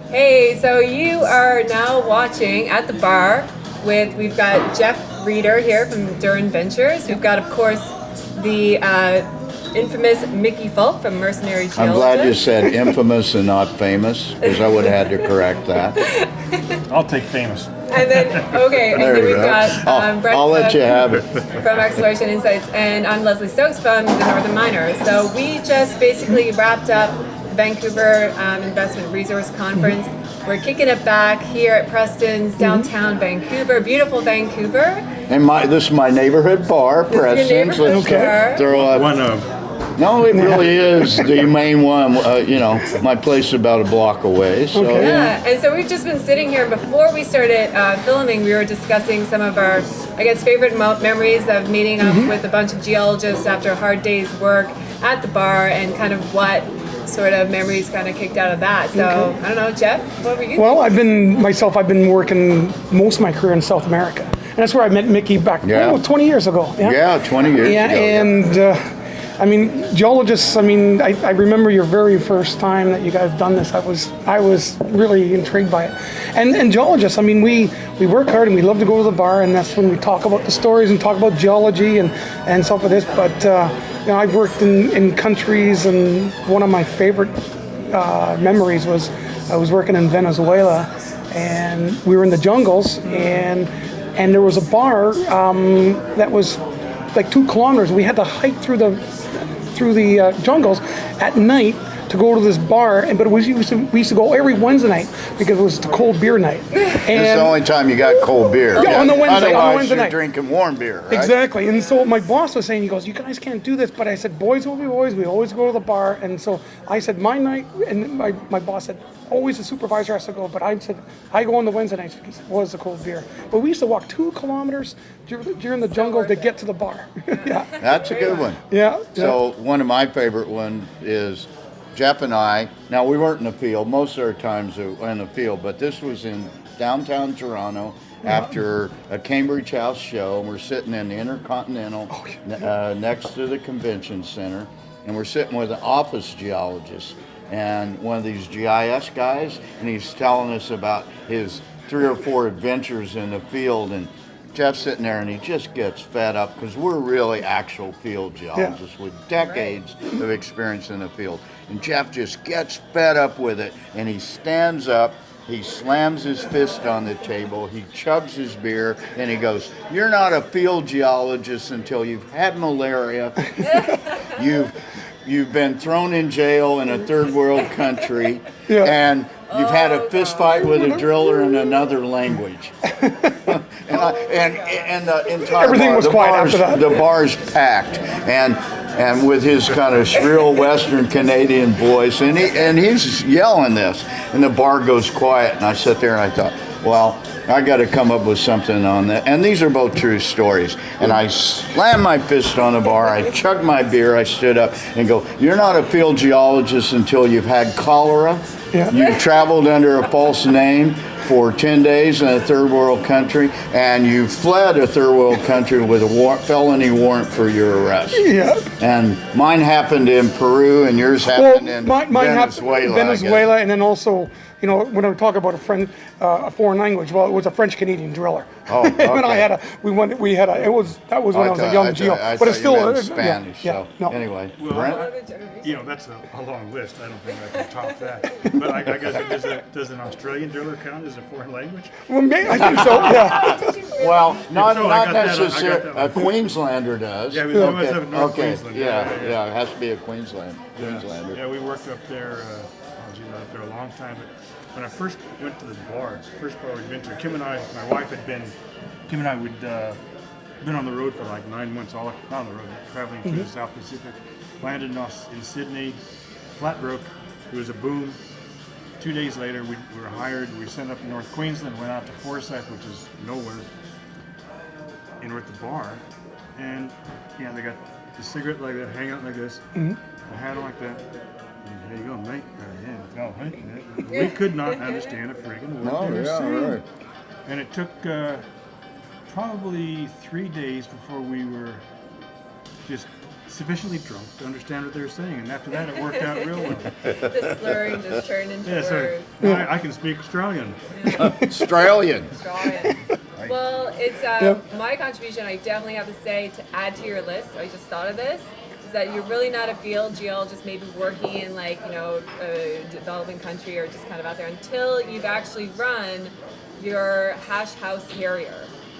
Hey, so you are now watching at the bar we've got Jeff Reeder here from Duran Ventures. We've got, of course, the infamous Mickey Fulp from Mercenary Geologist. I'm glad you said infamous and not famous, because I would have had to correct that. I'll take famous. And then, okay, and then we've got Brent I'll let you have it. from Exploration Insights, and I'm Leslie Stokes from the Northern Miners. So we just basically wrapped up Vancouver Investment Resource Conference. We're kicking it back here at Preston's downtown Vancouver, beautiful Vancouver. And this is my neighborhood bar, Preston's. One of. No, it really is the main one. My place is about a block away. So Yeah, and so we've just been sitting here. Before we started filming, we were discussing some of our, favorite memories of meeting up with a bunch of geologists after a hard day's work at the bar, and kind of what sort of memories kind of kicked out of that. So I don't know, Jeff, what were you? Well, I've been working most of my career in South America, and that's where I met Mickey back 20 years ago. Yeah, 20 years ago. And geologists. I remember your very first time that you guys done this. I was really intrigued by it. And geologists. We work hard and we love to go to the bar, and that's when we talk about the stories and talk about geology and stuff like this. But I've worked in countries, and one of my favorite memories was I was working in Venezuela, and we were in the jungles, and there was a bar that was like 2 kilometers. We had to hike through the jungles at night to go to this bar, but we used to go every Wednesday night because it was the cold beer night. And it's the only time you got cold beer. Yeah, on the Wednesday. Otherwise, you're night. drinking warm beer, right? Exactly. And so my boss was saying, he goes, "You guys can't do this." But I said, "Boys will be boys. We always go to the bar." And so I said, "My night," and my boss said, "Always the supervisor has to go." But I said, "I go on the Wednesday nights because it was the cold beer." But we used to walk 2 kilometers during the jungle to get to the bar. Yeah. That's a good one. Yeah. So one of my favorite ones is Jeff and I. Now, we weren't in the field. Most of our times we were in the field, but this was in downtown Toronto after a Cambridge House show, and we're sitting in the Intercontinental next to the convention center, and we're sitting with an office geologist and one of these GIS guys, and he's telling us about his 3 or 4 adventures in the field, and Jeff's sitting there and he just gets fed up because we're really actual field geologists with decades of experience in the field. And Jeff just gets fed up with it, and he stands up, he slams his fist on the table, he chugs his beer, and he goes, "You're not a field geologist until you've had malaria, you've been thrown in jail in a third world country, and you've had a fist fight with a driller in another language." and the entire Everything was quiet after that. The bar's packed, and with his kind of shrill Western Canadian voice, and he's yelling this, and the bar goes quiet, and I sat there and I thought, well, I got to come up with something on that. And these are both true stories. And I slammed my fist on the bar, I chugged my beer, I stood up and go, "You're not a field geologist until you've had cholera. You've traveled under a false name for 10 days in a third world country, and you fled a third world country with a felony warrant for your arrest." And mine happened in Peru, and yours happened in Venezuela. Venezuela, and then also, when I talk about a foreign language, well, it was a French-Canadian driller. Oh, okay. And that was when I was a young geo, but it's still Spanish. Anyway, Well, Brent? that's a long list. I don't think I can top that. But I guess does an Australian driller count as a foreign language? Well, I think so. Yeah. Well, not got that. necessarily. A Queenslander does. Yeah, we must have North Queensland. Yeah, it has to be a Queenslander. Yeah, we worked up there. Up there a long time. But when I first went to the bar, first bar we'd been to, Kim and I would been on the road for like 9 months, all not on the road, traveling through the South Pacific. Landed in Sydney, flat broke. It was a boom. 2 days later, we were hired. We sent up to North Queensland, went out to Forsyth, which is nowhere. And we're at the bar, and they got the cigarette like that, hang out like this, the hat on like that. There you go, mate. We could not understand a friggin' word they were saying. Right. And it took probably 3 days before we were just sufficiently drunk to understand what they were saying, and after that, it worked out real well. The slurring just turned into Yeah, so words. now I can speak Australian. Australian. Australian. Well, it's my contribution. I definitely have to say to add to your list. I just thought of this. Is that you're really not a field geologist, maybe working in like a developing country or just kind of out there until you've actually run your hash house carrier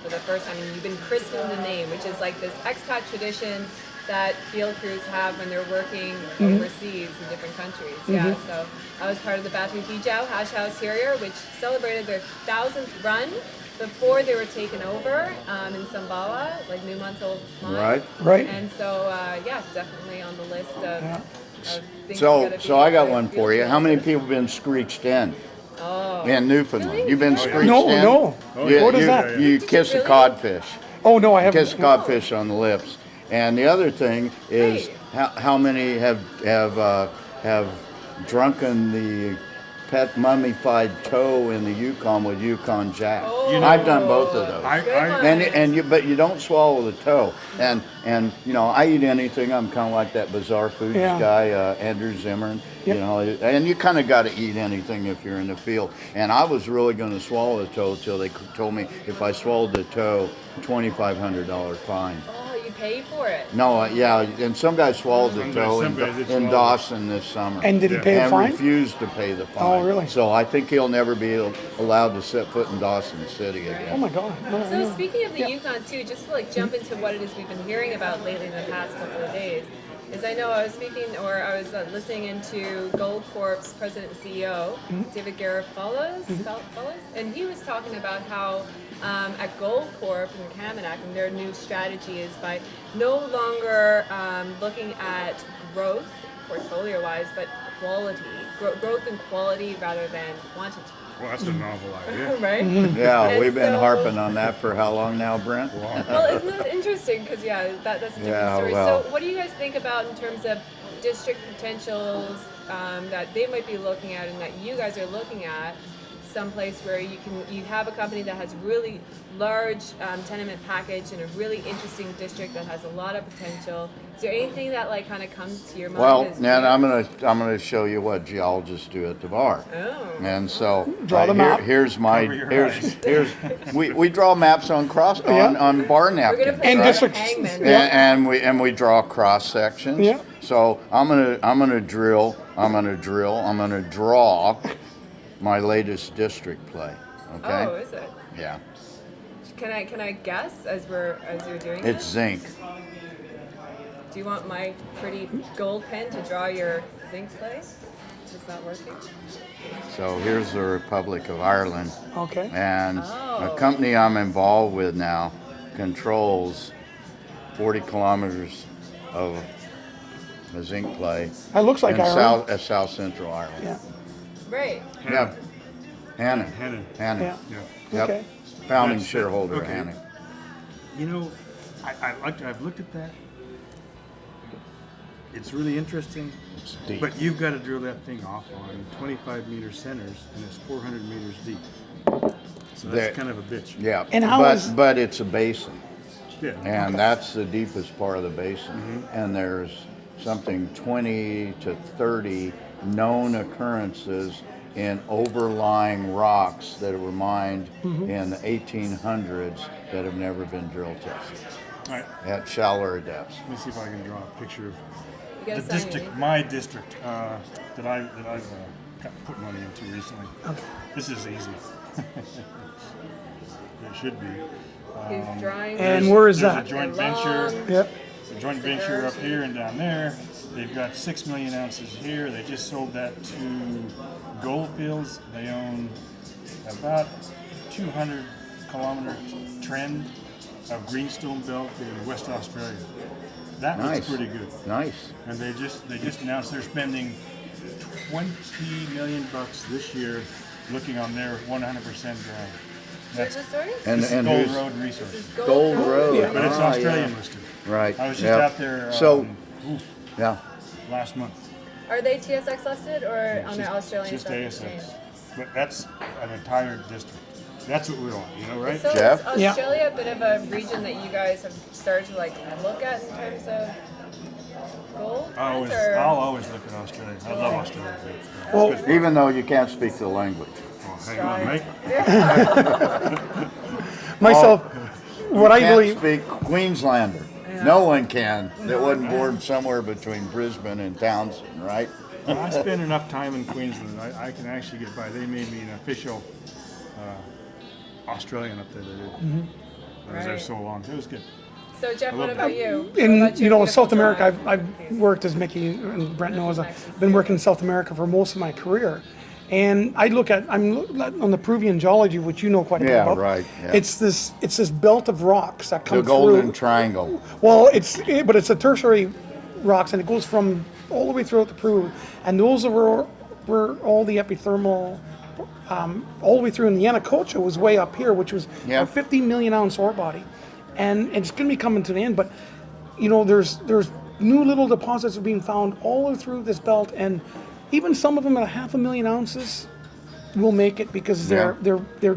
for the first time, and you've been christened the name, which is like this expat tradition that field crews have when they're working overseas in different countries. Yeah, so I was part of the Batu Hijau Hash House Carrier, which celebrated their 1,000th run before they were taken over in Sumbawa, like New Month's-old mine. Right. And so, yeah, definitely on the list of things So I got one for you. How many people have been screeched in? In Newfoundland. Really? You've been No. screeched No, in? no. You, What is you, that? You Did kiss you a really? codfish. Oh no, I haven't. Kiss codfish on the lips. And the other thing is Hey. how many have drunken the pet mummified toe in the Yukon with Yukon Jack. Oh. I've done both of those. Good one. But you don't swallow the toe. And I eat anything. I'm kind of like that bizarre foods Yeah. guy, Andrew Zimmern. Yep. And you kind of got to eat anything if you're in the field. And I was really going to swallow the toe till they told me if I swallowed the toe, $2,500 fine. Oh, you pay for it. No, yeah, and some guy swallowed the toe Some guys did in swallow. Dawson this summer. And did he pay a and fine? refused to pay the fine. Oh, really? So I think he'll never be allowed to set foot in Dawson City Oh again. my God. No, So no. speaking of the Yukon too, just to like jump into what it is we've been hearing about lately in the past couple of days, is I know I was listening into Gold Corp's president and CEO, David Garifullus, and he was talking about how at Gold Corp in Kaminak, and their new strategy is by no longer looking at growth portfolio-wise, but quality, growth and quality rather than quantity. Well, that's a novel idea. Right? Yeah, And we've been so- harping on that for how long now, Brent? Well, isn't that interesting? Because that's a different Yeah, story. well. So, what do you guys think about in terms of district potentials that they might be looking at, and that you guys are looking at? Someplace where you have a company that has really large tenement package in a really interesting district that has a lot of potential. Is there anything that like kind of comes to your mind? Well, as now peers? I'm gonna show you what geologists do at the bar. Oh. And so Draw the map. here's my Cover your eyes. here's we draw maps on on bar We're napkins. gonna put And a districts. hangman. And we draw cross sections. Yeah. So I'm gonna draw my latest district play. Okay. Oh, is it? Yeah. Can I guess as you're doing It's zinc. Do you want my pretty gold pen to draw your zinc play? It's not working. So here's the Republic of Ireland, Okay. and Oh. a company I'm involved with now controls 40 kilometers of a zinc play That looks like in Ireland. South Central Ireland. Yeah. Right. Yeah. Hannon. Hannon. Hannon. Yeah. Yeah. Yep. Okay. Founding That's- shareholder okay. Hannon. You know, I've looked at that. It's really interesting, It's deep. but you've got to drill that thing off on 25-meter centers, and it's 400 meters deep. So There- that's kind of a bitch. Yeah. And how but is- but it's a basin. Yeah. And that's the deepest part of the basin. Mm-hmm. And there's something 20 to 30 known occurrences in overlying rocks that were mined Mm-hmm. in the 1800s that have never been drill tested All right. at shallower depths. Let me see if I can draw a picture of You the gotta sign district, your my district, that I've put money into recently. Okay. This is easy. It should be. He's drawing. And where is There's that? a joint Long- venture. Yep. A joint venture up here and down there. They've got 6 million ounces here. They just sold that to Goldfields. They own about 200 kilometer trend of greenstone belt in West Australia. That Nice. looks pretty good. Nice. And they just announced they're spending $20 million this year looking on their 100% ground. Where's That's the story? And, this is and Gold who's Road Resources. Gold Road? Yeah. But it's Ah, Australian yeah. listed. Right. I was just Yep. out there So, oof, yeah. last month. Are they TSX listed or on the Australian Just Stock ASX. Exchange? But that's an entire district. That's what we want, you know, right? So Jeff? is Australia a bit of a region that you guys have started to like look at in terms of gold? I'll always look at Australia. I love Australia. Well, Even though you can't speak the language. Hang on, mate. myself, what I Can't believe, speak Queenslander. No one can. That wasn't born somewhere between Brisbane and Townsend, right? I spent enough time in Queensland. I can actually get by. They made me an official Australian up there. They did. I was there Right. so long. It was good. So Jeff, what about you? What in about your South beautiful America, drive? I've worked, as Mickey and Brent knows, I've been working in South America for most of my career. And I'm on the Peruvian geology, which you know quite a bit Yeah, about. right, yeah. It's this belt of rocks that come The Golden through. Triangle. Well, but it's a tertiary rocks, and it goes from all the way throughout the Peru, and those are where all the epithermal, all the way through. And the Yanacocha was way up here, which was Yeah. a 50 million ounce ore body, and it's going to be coming to the end. But there's new little deposits are being found all the way through this belt, and even some of them at 500,000 ounces will make it because they're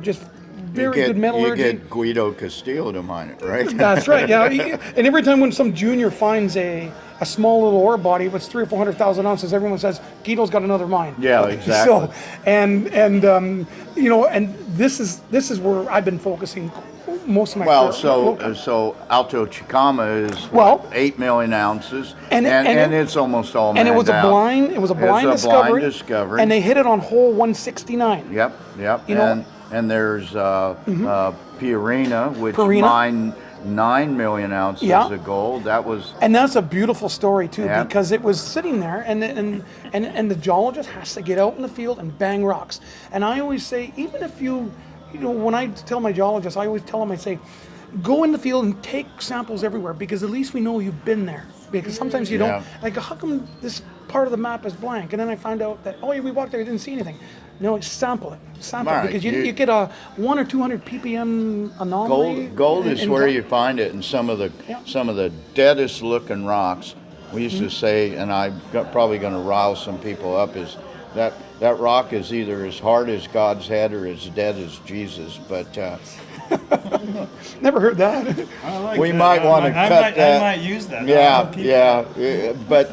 just very good You metallurgy. get Guido Castillo to mine it, right? That's right. Yeah, and every time when some junior finds a small little ore body with 300,000 or 400,000 ounces, everyone says Guido's got another mine. Yeah, exactly. So, and this is where I've been focusing most of my Well, career. so Alto Chicama is Well, 8 million ounces, and and it- it's almost all and it was mined a out. blind. It was a blind It's a blind discovery. discovery. And they hit it on hole 169. Yep. You know- And there's Piorina, which Piorina. mined 9 million ounces Yeah. of gold. That was And that's a beautiful story too, Yeah. because it was sitting there, and the geologist has to get out in the field and bang rocks. And I always say, even if when I tell my geologists, I always tell them, I say, go in the field and take samples everywhere, because at least we know you've been there. Because sometimes you Yeah. don't, like, how come this part of the map is blank? And then I find out that, oh yeah, we walked there, we didn't see anything. No, sample it, Right, because you you- get a 100 or 200 ppm anomaly. gold is in where rock. you find it in some of the Yeah. deadest looking rocks. We used to say, and I'm probably going to rile some people up, is that rock is either as hard as God's head or as dead as Jesus. But Never heard that. I like we that. might want to cut that. I might use that. I'll Yeah, keep yeah, but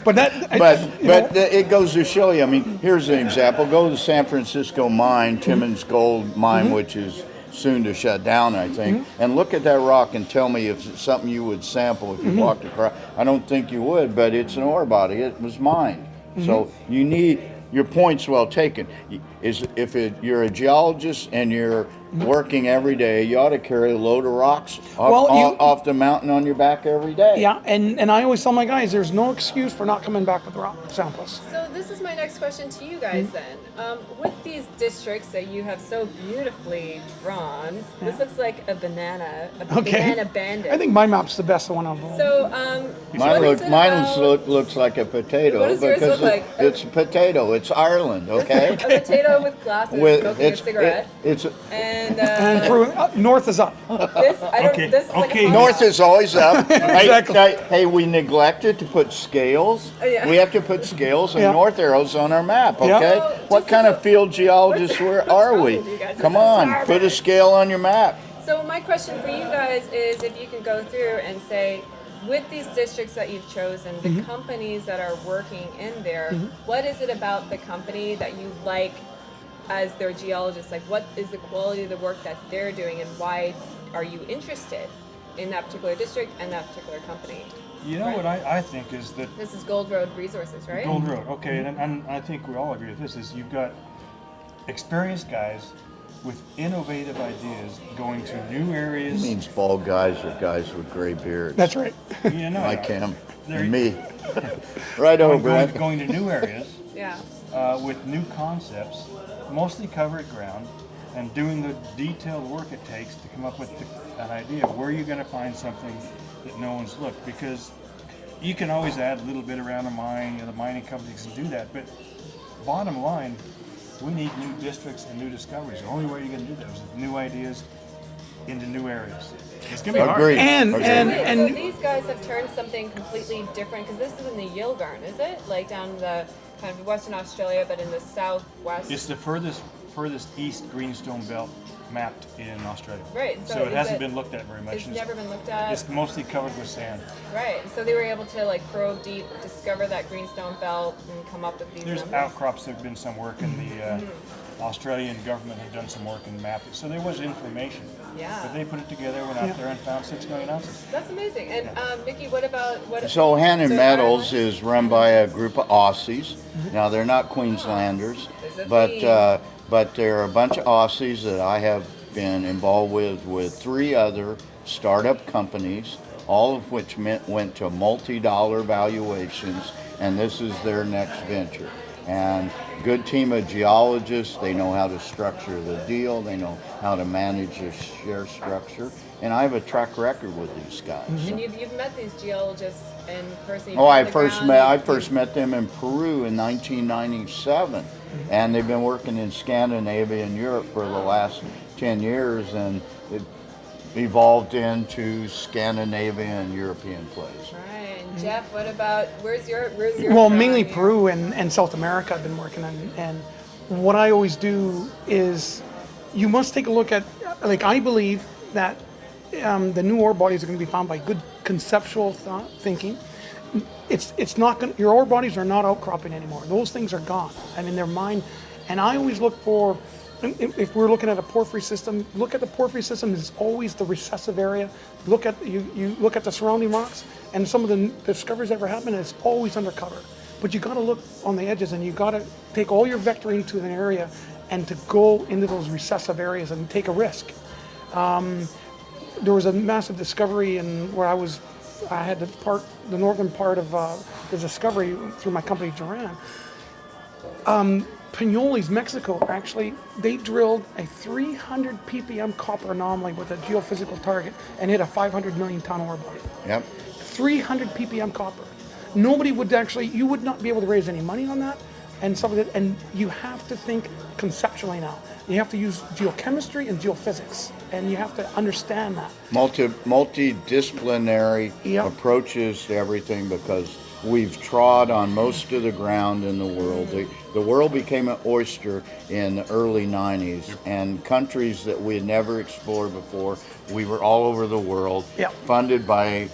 But that, it goes to show you. I mean, here's an example. Go to the San Francisco mine, Timmins Gold Mine, which is soon to shut down, I think, and look at that rock and tell me if it's something you would sample if you walked across. I don't think you would, but it's an ore body. It was mined. So you need. Your point's well taken. You're a geologist and you're working every day, you ought to carry a load of rocks off the mountain on your back every day. Yeah, and I always tell my guys, there's no excuse for not coming back with rock samples. So this is my next question to you guys then. With these districts that you have so beautifully drawn, this looks like a banana bandit. I think my map's the best one of them. So, Mine looks like a potato What does yours because look like? it's a potato. It's Ireland, okay? a potato with glasses, smoking a cigarette. And north is up. This, I don't, Okay, this is like okay. a North is always up. Exactly. Hey, we neglected to put scales. Yeah. We have to put scales and Yeah. north arrows on our map, Yeah. okay? Well, What just kind a- of field geologists what's are wrong we? with you guys? Come This is on, garbage. put a scale on your map. So my question for you guys is if you can go through and say, with these districts that you've chosen, the companies that are working in there, what is it about the company that you like as their geologist? Like, what is the quality of the work that they're doing, and why are you interested in that particular district and that particular company? You know Right. what I think is that This is Gold Road Resources, right? Gold Road, okay, and I think we all agree with this, is you've got experienced guys with innovative ideas going to new areas. Means bald guys or guys with gray beards. That's right. You know, Like him There and you- me. Right over, Brent. going to new areas Yeah. with new concepts, mostly covered ground, and doing the detailed work it takes to come up with an idea where you're going to find something that no one's looked. Because you can always add a little bit around a mine, the mining companies can do that, but bottom line, we need new districts and new discoveries. The only way you're going to do that is with new ideas into new areas. It's going to be hard. Agreed. And Agreed. So these guys have turned something completely different, because this is in the Yilgarn, is it? Like down the kind of Western Australia, but in the southwest. It's the furthest furthest east greenstone belt mapped in Australia. Right, So so it is hasn't it- been looked at very much. It's never been looked at. It's mostly covered with sand. Right. So they were able to like probe deep, discover that greenstone belt, and come up with these There's numbers. outcrops. There've been some work, and the Australian government had done some work and mapped it. So there was information. Yeah. But they put it together, went out there and found 6 million ounces. That's amazing. And Mickey, what about what? So Hannon so Metals Ireland- is run by a group of Aussies. Now they're not Queenslanders, There's a but theme. but they're a bunch of Aussies that I have been involved with 3 other startup companies, all of which went to multi-dollar valuations, and this is their next venture. And good team of geologists. They know how to structure the deal. They know how to manage their share structure. And I have a track record with these guys. And you've met these geologists in person. You've Oh, been I on the first ground, met I you've- first met them in Peru in 1997, and they've been working in Scandinavia and Europe for the last 10 years, and it evolved into Scandinavia and European plays. Right. And Jeff, what about where's your Well, drawing mainly here? Peru and South America I've been working on. And what I always do is you must take a look at, like, I believe that the new ore bodies are going to be found by good conceptual thinking. It's not going. Your ore bodies are not outcropping anymore. Those things are gone. I mean, they're mined. And I always look for, if we're looking at a porphyry system, look at the porphyry system is always the recessive area. Look at you look at the surrounding rocks, and some of the discoveries that ever happen is always undercover. But you got to look on the edges, and you got to take all your vectoring to an area, and to go into those recessive areas and take a risk. There was a massive discovery in where I had the northern part of the discovery through my company Duran. Peñoles, Mexico, actually, they drilled a 300 ppm copper anomaly with a geophysical target and hit a 500 million ton ore body. Yep. 300 ppm copper. Nobody would actually, you would not be able to raise any money on that, and some of it, and you have to think conceptually now. You have to use geochemistry and geophysics, and you have to understand that. Multidisciplinary Yep. approaches to everything, because we've trod on most of the ground in the world. The world became an oyster in the early 90s, and countries that we had never explored before, we were all over the world, Yep. funded by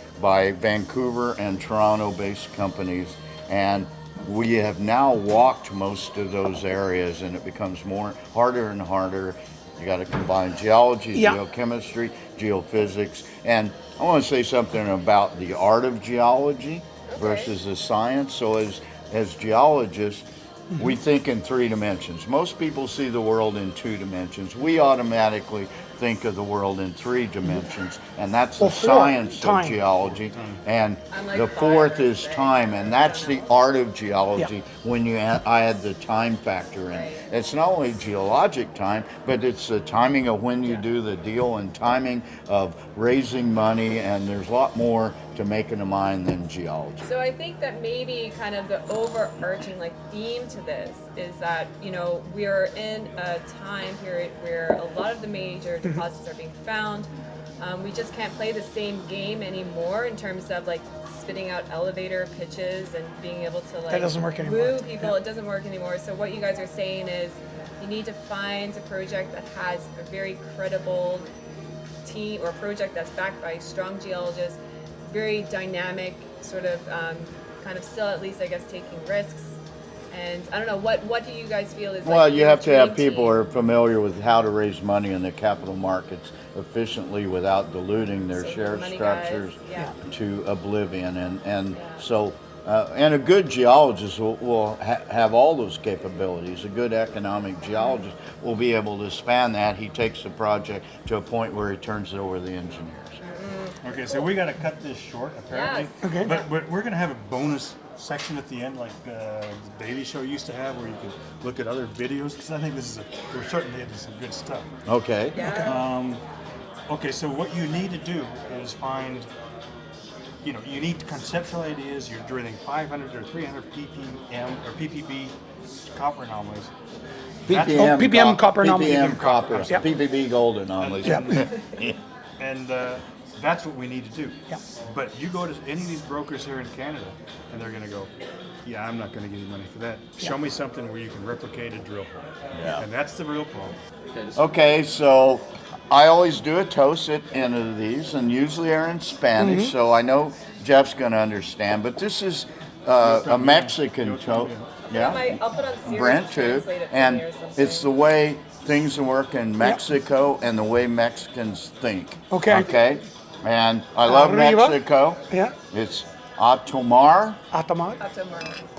Vancouver and Toronto-based companies, and we have now walked most of those areas, and it becomes harder and harder. You got to combine geology, Yeah. geochemistry, geophysics, and I want to say something about the art of geology versus the science. So as geologists, we think in 3 dimensions. Most people see the world in 2 dimensions. We automatically think of the world in 3 dimensions, and that's the Well, 4, science time. of geology. And Unlike the 4th fire, is say. time, and that's the art of geology Yeah. when you add the time factor in. Right. It's not only geologic time, but it's the timing of when you do the deal and timing of raising money, and there's a lot more to making a mine than geology. So I think that maybe kind of the overarching like theme to this is that, you know, we're in a time period where a lot of the major deposits are being found. We just can't play the same game anymore in terms of like spitting out elevator pitches and being able to like That doesn't work anymore. woo people. Yeah. It doesn't work anymore. So what you guys are saying is you need to find a project that has a very credible team or project that's backed by strong geologists, very dynamic, sort of kind of still at least I guess taking risks. And I don't know, what do you guys feel is Well, like you your have to have dream people who team? are familiar with how to raise money in the capital markets efficiently without diluting their So share money guys, structures yeah. to oblivion. And Yeah. so, and a good geologist will have all those capabilities. A good economic geologist will be able to span that. He takes the project to a point where he turns it over to the engineers. Okay, so we got to cut this short, apparently. Yes. Okay. But we're going to have a bonus section at the end, like the Daily Show used to have, where you can look at other videos, because I think we're certainly into some good stuff. Okay. Yeah. Okay, so what you need to do is find, you need conceptual ideas. You're drilling 500 or 300 ppm or ppb copper anomalies. ppm copper anomaly. ppm copper, Yeah. PPB gold anomalies. Yeah. And That's what we need to do. Yeah. But you go to any of these brokers here in Canada, and they're going to go, yeah, I'm not going to give you money for that. Show me something where you can replicate a drill hole. Yeah. And that's the real problem. Okay, so I always do a toast at the end of these, and usually they're in Spanish, so I know Jeff's going to understand. But this is a Mexican toast. Yeah. I'll put on Siri Brent to too, translate it for and me or something. it's the way things work in Mexico and the way Mexicans think. Okay. Okay. And I love Arriba. Mexico. Yeah. It's a tomar Atamar.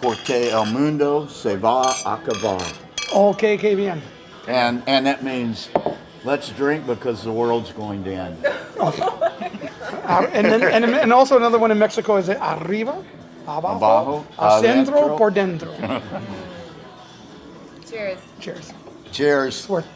porque el mundo se va a acabar. Okay, que bien. And that means let's drink because the world's going to end. And also another one in Mexico is arriba, abajo, Abajo, centro, adentro. por dentro. Cheers. Cheers. Cheers. It's worth